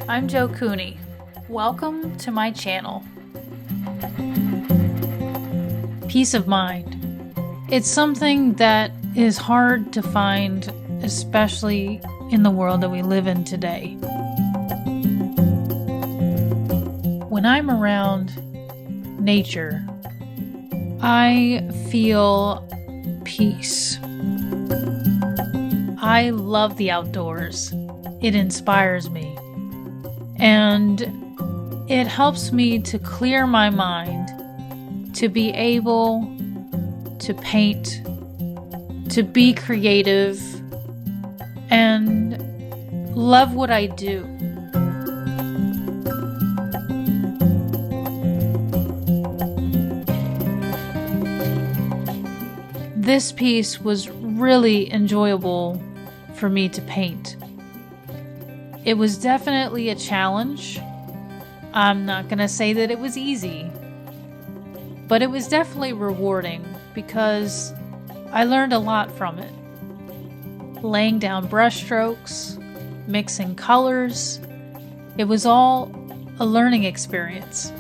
I'm Joe Cooney. Welcome to my channel. Peace of mind. It's something that is hard to find, especially in the world that we live in today. When I'm around nature, I feel peace. I love the outdoors. It inspires me. And it helps me to clear my mind, to be able to paint, to be creative, and love what I do. This piece was really enjoyable for me to paint. It was definitely a challenge. I'm not going to say that it was easy, but it was definitely rewarding because I learned a lot from it. Laying down brushstrokes, mixing colors, it was all a learning experience.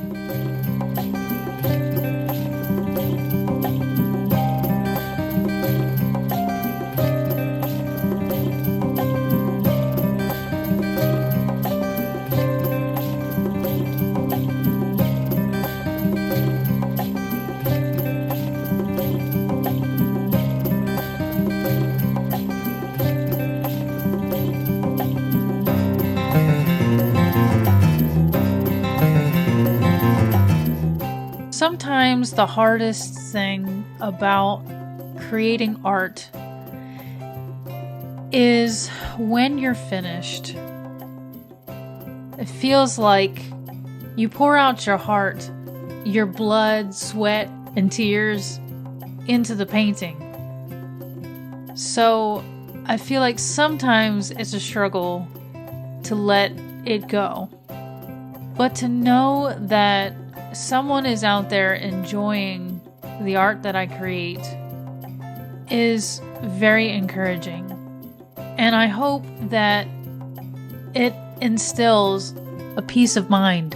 Sometimes the hardest thing about creating art is when you're finished. It feels like you pour out your heart, your blood, sweat, and tears into the painting. So I feel like sometimes it's a struggle to let it go. But to know that someone is out there enjoying the art that I create is very encouraging. And I hope that it instills a peace of mind